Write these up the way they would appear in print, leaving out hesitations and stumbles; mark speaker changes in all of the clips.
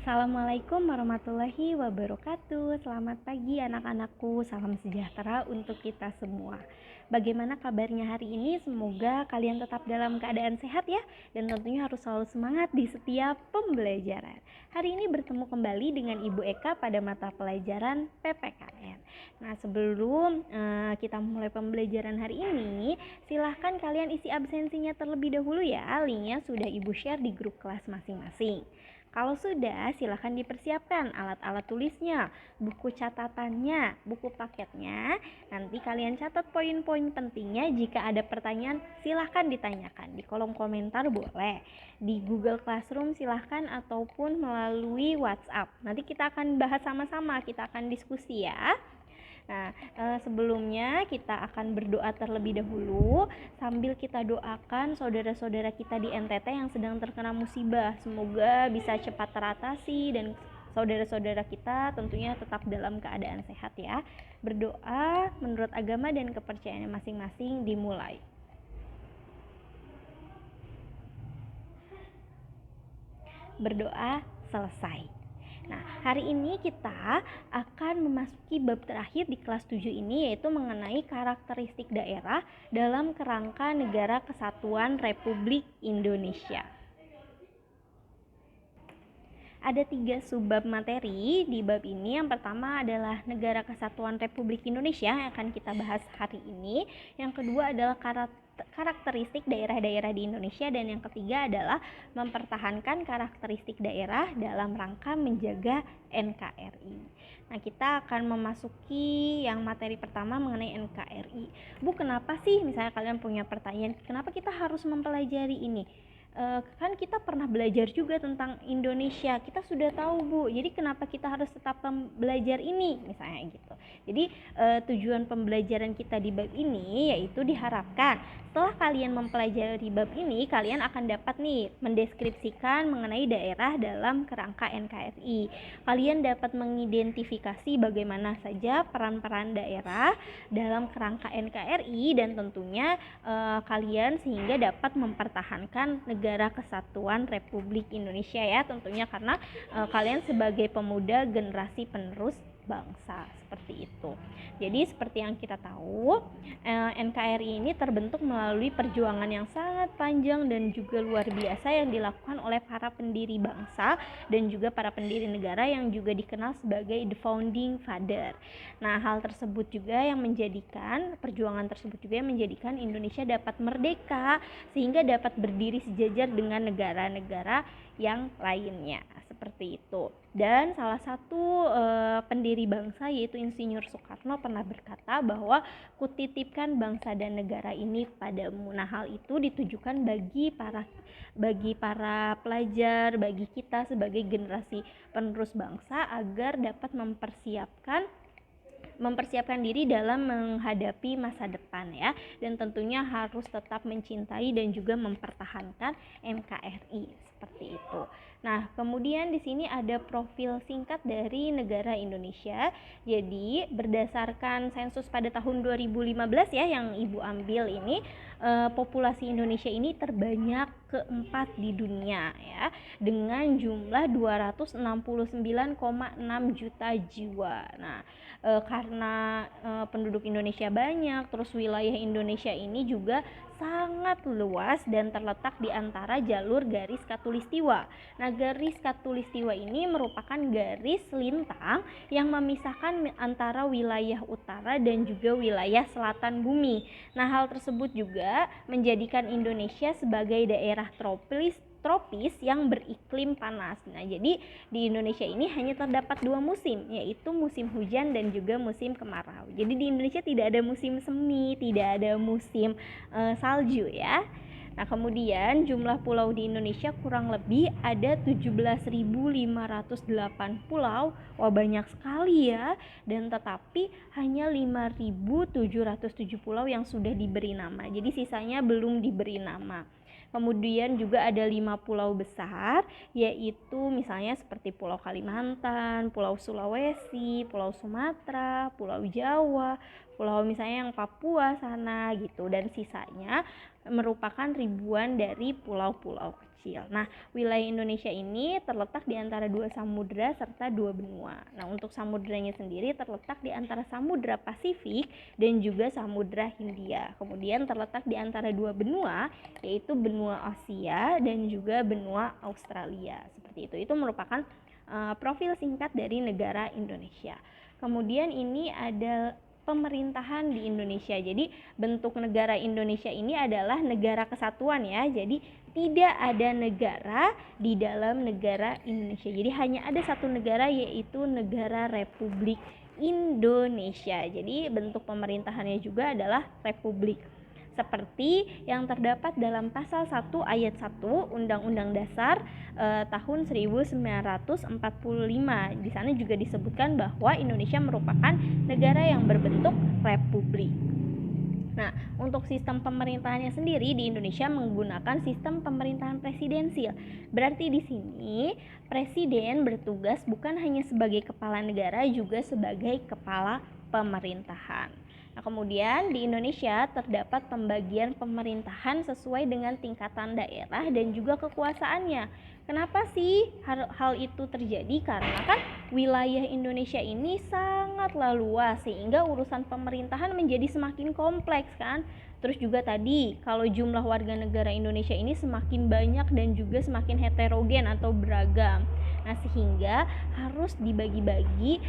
Speaker 1: Assalamualaikum warahmatullahi wabarakatuh. Selamat pagi anak-anakku, salam sejahtera untuk kita semua. Bagaimana kabarnya hari ini? Semoga kalian tetap dalam keadaan sehat ya. Dan tentunya harus selalu semangat di setiap pembelajaran. Hari ini bertemu kembali dengan Ibu Eka pada mata pelajaran PPKN. Nah, sebelum kita mulai pembelajaran hari ini, silahkan kalian isi absensinya terlebih dahulu ya. Linknya sudah Ibu share di grup kelas masing-masing. Kalau sudah, silahkan dipersiapkan alat-alat tulisnya, buku catatannya, buku paketnya. Nanti kalian catat poin-poin pentingnya. Jika ada pertanyaan, silahkan ditanyakan di kolom komentar boleh. Di Google Classroom silahkan ataupun melalui WhatsApp. Nanti kita akan bahas sama-sama, kita akan diskusi ya. Nah, sebelumnya kita akan berdoa terlebih dahulu sambil kita doakan saudara-saudara kita di NTT yang sedang terkena musibah. Semoga bisa cepat teratasi dan saudara-saudara kita tentunya tetap dalam keadaan sehat ya. Berdoa menurut agama dan kepercayaannya masing-masing dimulai. Berdoa selesai. Nah, hari ini kita akan memasuki bab terakhir di kelas 7 ini, yaitu mengenai karakteristik daerah dalam kerangka Negara Kesatuan Republik Indonesia. Ada 3 subbab materi di bab ini. Yang pertama adalah Negara Kesatuan Republik Indonesia yang akan kita bahas hari ini. Yang kedua adalah karakteristik daerah-daerah di Indonesia, dan yang ketiga adalah mempertahankan karakteristik daerah dalam rangka menjaga NKRI. Nah, kita akan memasuki yang materi pertama mengenai NKRI. Bu, kenapa sih misalnya kalian punya pertanyaan, kenapa kita harus mempelajari ini? Kan kita pernah belajar juga tentang Indonesia, kita sudah tahu Bu, jadi kenapa kita harus tetap belajar ini misalnya gitu. Jadi tujuan pembelajaran kita di bab ini yaitu diharapkan setelah kalian mempelajari bab ini, kalian akan dapat nih mendeskripsikan mengenai daerah dalam kerangka NKRI. Kalian dapat mengidentifikasi bagaimana saja peran-peran daerah dalam kerangka NKRI, dan tentunya kalian sehingga dapat mempertahankan Negara Kesatuan Republik Indonesia ya, tentunya karena kalian sebagai pemuda generasi penerus bangsa, seperti itu. Jadi seperti yang kita tahu, NKRI ini terbentuk melalui perjuangan yang sangat panjang dan juga luar biasa yang dilakukan oleh para pendiri bangsa dan juga para pendiri negara yang juga dikenal sebagai the founding father. Nah, hal tersebut juga yang menjadikan perjuangan tersebut juga yang menjadikan Indonesia dapat merdeka sehingga dapat berdiri sejajar dengan negara-negara yang lainnya, seperti itu. Dan salah satu pendiri bangsa yaitu Insinyur Soekarno pernah berkata bahwa kutitipkan bangsa dan negara ini padamu. Nah, hal itu ditujukan bagi para pelajar, bagi kita sebagai generasi penerus bangsa agar dapat mempersiapkan diri dalam menghadapi masa depan ya, dan tentunya harus tetap mencintai dan juga mempertahankan NKRI, seperti itu. Nah, kemudian di sini ada profil singkat dari negara Indonesia. Jadi, berdasarkan sensus pada tahun 2015 ya yang Ibu ambil ini, populasi Indonesia ini terbanyak keempat di dunia ya, dengan jumlah 269,6 juta jiwa. Nah, karena penduduk Indonesia banyak, terus wilayah Indonesia ini juga sangat luas dan terletak di antara jalur garis khatulistiwa. Nah, garis khatulistiwa ini merupakan garis lintang yang memisahkan antara wilayah utara dan juga wilayah selatan bumi. Nah, hal tersebut juga menjadikan Indonesia sebagai daerah tropis yang beriklim panas. Nah, jadi di Indonesia ini hanya terdapat 2 musim, yaitu musim hujan dan juga musim kemarau. Jadi di Indonesia tidak ada musim semi, tidak ada musim salju ya. Nah, kemudian jumlah pulau di Indonesia kurang lebih ada 17.508 pulau. Wah, banyak sekali ya. Dan tetapi hanya 5.707 pulau yang sudah diberi nama. Jadi sisanya belum diberi nama. Kemudian juga ada 5 pulau besar, yaitu misalnya seperti Pulau Kalimantan, Pulau Sulawesi, Pulau Sumatera, Pulau Jawa, pulau misalnya yang Papua sana gitu. Dan sisanya merupakan ribuan dari pulau-pulau kecil. Nah, wilayah Indonesia ini terletak di antara 2 samudra serta 2 benua. Nah, untuk samudranya sendiri terletak di antara Samudra Pasifik dan juga Samudra Hindia. Kemudian terletak di antara 2 benua, yaitu benua Asia dan juga benua Australia. Seperti itu. Itu merupakan profil singkat dari negara Indonesia. Kemudian ini ada pemerintahan di Indonesia. Jadi bentuk negara Indonesia ini adalah negara kesatuan ya. Jadi tidak ada negara di dalam negara Indonesia. Jadi hanya ada satu negara, yaitu negara Republik Indonesia. Jadi bentuk pemerintahannya juga adalah republik. Seperti yang terdapat dalam pasal 1 ayat 1 Undang-Undang Dasar tahun 1945. Di sana juga disebutkan bahwa Indonesia merupakan negara yang berbentuk republik. Nah, untuk sistem pemerintahannya sendiri di Indonesia menggunakan sistem pemerintahan presidensil. Berarti di sini presiden bertugas bukan hanya sebagai kepala negara, juga sebagai kepala pemerintahan. Nah, kemudian di Indonesia terdapat pembagian pemerintahan sesuai dengan tingkatan daerah dan juga kekuasaannya. Kenapa sih hal itu terjadi? Karena kan wilayah Indonesia ini sangatlah luas, sehingga urusan pemerintahan menjadi semakin kompleks kan. Terus juga tadi, kalau jumlah warga negara Indonesia ini semakin banyak dan juga semakin heterogen atau beragam. Nah, sehingga harus dibagi-bagi,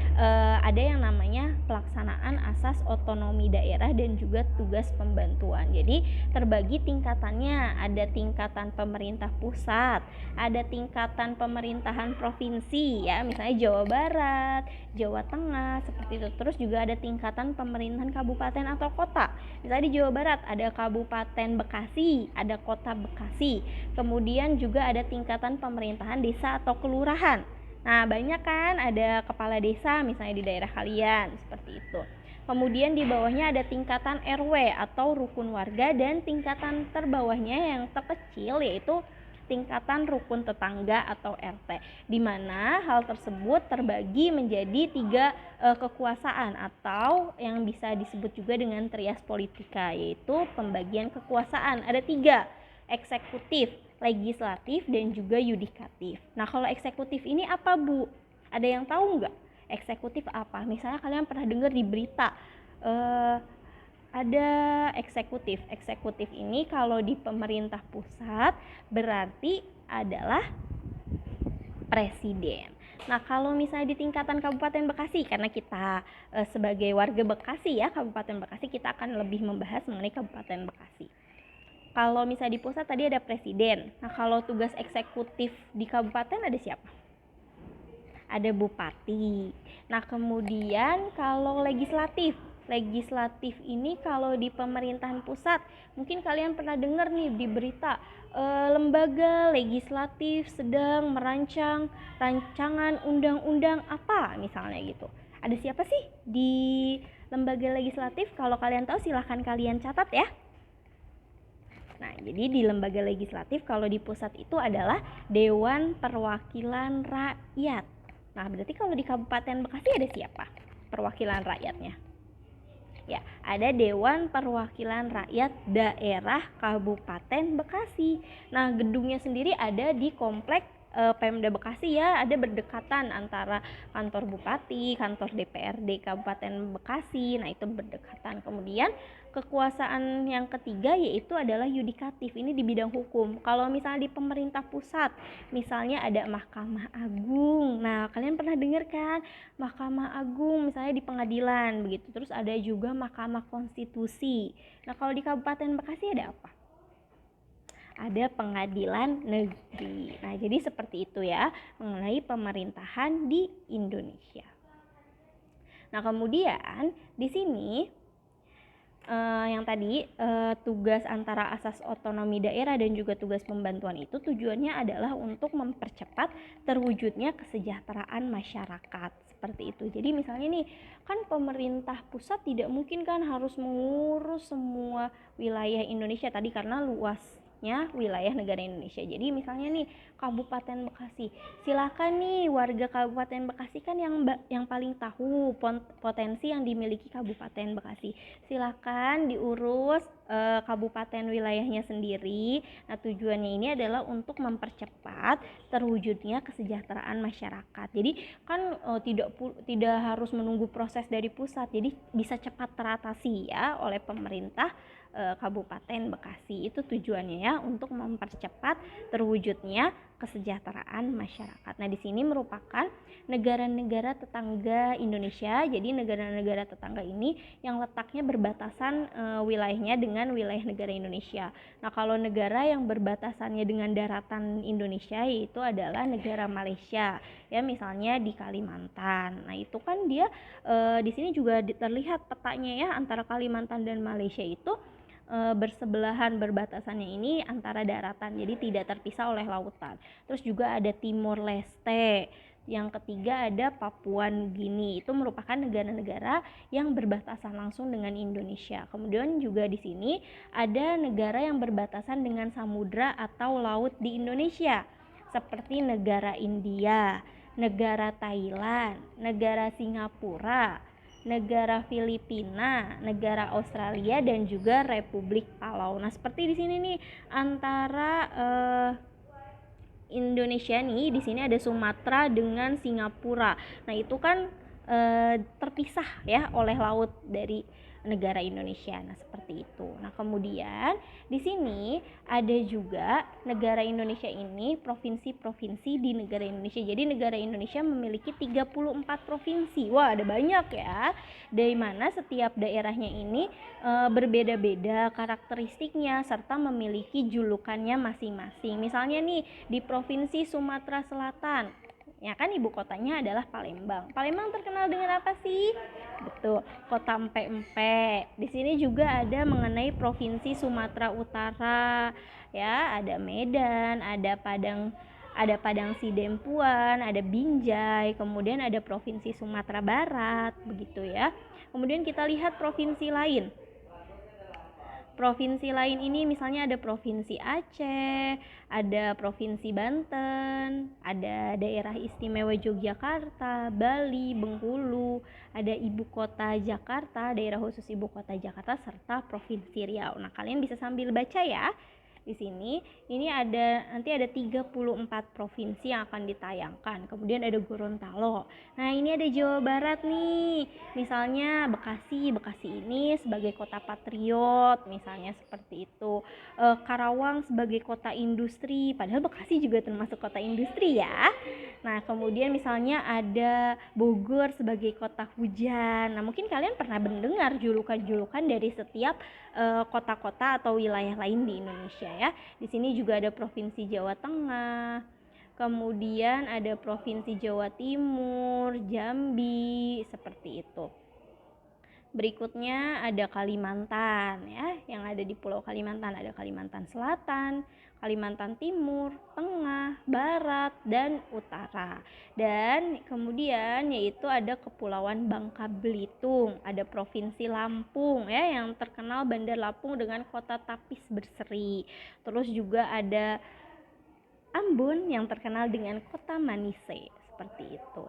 Speaker 1: ada yang namanya pelaksanaan asas otonomi daerah dan juga tugas pembantuan. Jadi terbagi tingkatannya, ada tingkatan pemerintah pusat, ada tingkatan pemerintahan provinsi ya, misalnya Jawa Barat, Jawa Tengah, seperti itu. Terus juga ada tingkatan pemerintahan kabupaten atau kota. Misalnya di Jawa Barat ada Kabupaten Bekasi, ada Kota Bekasi. Kemudian juga ada tingkatan pemerintahan desa atau kelurahan. Nah, banyak kan ada kepala desa misalnya di daerah kalian, seperti itu. Kemudian di bawahnya ada tingkatan RW atau rukun warga, dan tingkatan terbawahnya yang terkecil yaitu tingkatan rukun tetangga atau RT, di mana hal tersebut terbagi menjadi 3 kekuasaan atau yang bisa disebut juga dengan trias politika, yaitu pembagian kekuasaan. Ada 3, eksekutif, legislatif, dan juga yudikatif. Nah, kalau eksekutif ini apa, Bu? Ada yang tahu nggak? Eksekutif apa? Misalnya kalian pernah dengar di berita, ada eksekutif. Eksekutif ini kalau di pemerintah pusat berarti adalah presiden. Nah, kalau misalnya di tingkatan Kabupaten Bekasi, karena kita sebagai warga Bekasi ya, Kabupaten Bekasi, kita akan lebih membahas mengenai Kabupaten Bekasi. Kalau misalnya di pusat tadi ada presiden. Nah, kalau tugas eksekutif di kabupaten ada siapa? Ada bupati. Nah, kemudian kalau legislatif ini kalau di pemerintahan pusat, mungkin kalian pernah dengar nih di berita, lembaga legislatif sedang merancang rancangan undang-undang apa misalnya gitu. Ada siapa sih di lembaga legislatif? Kalau kalian tahu silahkan kalian catat ya. Nah, jadi di lembaga legislatif kalau di pusat itu adalah Dewan Perwakilan Rakyat. Nah, berarti kalau di Kabupaten Bekasi ada siapa perwakilan rakyatnya? Ya, ada Dewan Perwakilan Rakyat Daerah Kabupaten Bekasi. Nah, gedungnya sendiri ada di komplek Pemda Bekasi ya, ada berdekatan antara kantor bupati, kantor DPRD Kabupaten Bekasi. Nah, itu berdekatan. Kemudian kekuasaan yang ketiga yaitu adalah yudikatif. Ini di bidang hukum. Kalau misalnya di pemerintah pusat, misalnya ada Mahkamah Agung. Nah, kalian pernah dengar kan? Mahkamah Agung misalnya di pengadilan begitu. Terus ada juga Mahkamah Konstitusi. Nah, kalau di Kabupaten Bekasi ada apa? Ada pengadilan negeri. Nah, jadi seperti itu ya mengenai pemerintahan di Indonesia. Nah, kemudian di sini yang tadi tugas antara asas otonomi daerah dan juga tugas pembantuan itu tujuannya adalah untuk mempercepat terwujudnya kesejahteraan masyarakat, seperti itu. Jadi misalnya nih, kan pemerintah pusat tidak mungkin kan harus mengurus semua wilayah Indonesia tadi karena luas pusatnya wilayah negara Indonesia. Jadi misalnya nih Kabupaten Bekasi, silakan nih warga Kabupaten Bekasi kan yang paling tahu potensi yang dimiliki Kabupaten Bekasi. Silakan diurus kabupaten wilayahnya sendiri. Nah, tujuannya ini adalah untuk mempercepat terwujudnya kesejahteraan masyarakat. Jadi kan tidak harus menunggu proses dari pusat. Jadi bisa cepat teratasi ya oleh pemerintah Kabupaten Bekasi. Itu tujuannya ya, untuk mempercepat terwujudnya kesejahteraan masyarakat. Nah, di sini merupakan negara-negara tetangga Indonesia. Jadi negara-negara tetangga ini yang letaknya berbatasan wilayahnya dengan wilayah negara Indonesia. Nah, kalau negara yang berbatasannya dengan daratan Indonesia yaitu adalah negara Malaysia. Ya, misalnya di Kalimantan. Nah, itu kan dia di sini juga terlihat petanya ya, antara Kalimantan dan Malaysia itu bersebelahan, berbatasannya ini antara daratan, jadi tidak terpisah oleh lautan. Terus juga ada Timor Leste. Yang ketiga ada Papua Nugini. Itu merupakan negara-negara yang berbatasan langsung dengan Indonesia. Kemudian juga di sini ada negara yang berbatasan dengan samudra atau laut di Indonesia, seperti negara India, negara Thailand, negara Singapura, negara Filipina, negara Australia, dan juga Republik Palau. Nah, seperti di sini nih antara Indonesia nih, di sini ada Sumatera dengan Singapura. Nah, itu kan terpisah ya oleh laut dari negara Indonesia. Nah, seperti itu. Nah, kemudian di sini ada juga negara Indonesia ini provinsi-provinsi di negara Indonesia. Jadi negara Indonesia memiliki 34 provinsi. Wah, ada banyak ya. Dari mana setiap daerahnya ini berbeda-beda karakteristiknya serta memiliki julukannya masing-masing. Misalnya nih di Provinsi Sumatera Selatan, ya kan ibu kotanya adalah Palembang. Palembang terkenal dengan apa sih? Betul, kota empek-empek. Di sini juga ada mengenai Provinsi Sumatera Utara, ya, ada Medan, ada Padang Sidempuan, ada Binjai, kemudian ada Provinsi Sumatera Barat, begitu ya. Kemudian kita lihat provinsi lain. Provinsi lain ini misalnya ada Provinsi Aceh, ada Provinsi Banten, ada Daerah Istimewa Yogyakarta, Bali, Bengkulu, ada Ibu Kota Jakarta, Daerah Khusus Ibu Kota Jakarta, serta Provinsi Riau. Nah, kalian bisa sambil baca ya. Di sini ini nanti ada 34 provinsi yang akan ditayangkan. Kemudian ada Gorontalo. Nah, ini ada Jawa Barat nih. Misalnya Bekasi ini sebagai kota patriot, misalnya seperti itu. Karawang sebagai kota industri, padahal Bekasi juga termasuk kota industri ya. Nah, kemudian misalnya ada Bogor sebagai kota hujan. Nah, mungkin kalian pernah mendengar julukan-julukan dari setiap kota-kota atau wilayah lain di Indonesia ya. Di sini juga ada Provinsi Jawa Tengah, kemudian ada Provinsi Jawa Timur, Jambi, seperti itu. Berikutnya ada Kalimantan ya, yang ada di Pulau Kalimantan. Ada Kalimantan Selatan, Kalimantan Timur, Tengah, Barat, dan Utara. Dan kemudian yaitu ada Kepulauan Bangka Belitung, ada Provinsi Lampung ya, yang terkenal Bandar Lampung dengan kota tapis berseri. Terus juga ada Ambon yang terkenal dengan kota Manise, seperti itu.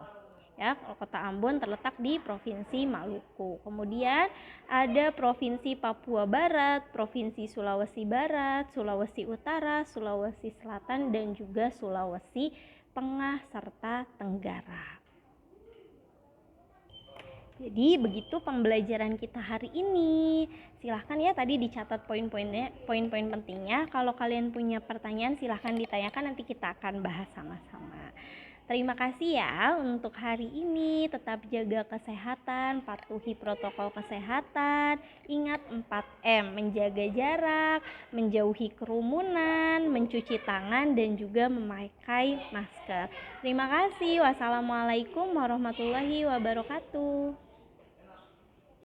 Speaker 1: Ya, kota Ambon terletak di Provinsi Maluku. Kemudian ada Provinsi Papua Barat, Provinsi Sulawesi Barat, Sulawesi Utara, Sulawesi Selatan, dan juga Sulawesi Tengah serta Tenggara. Jadi begitu pembelajaran kita hari ini. Silahkan ya tadi dicatat poin-poin pentingnya. Kalau kalian punya pertanyaan silahkan ditanyakan, nanti kita akan bahas sama-sama. Terima kasih ya untuk hari ini. Tetap jaga kesehatan, patuhi protokol kesehatan. Ingat 4M, menjaga jarak, menjauhi kerumunan, mencuci tangan, dan juga memakai masker. Terima kasih. Wassalamualaikum warahmatullahi wabarakatuh.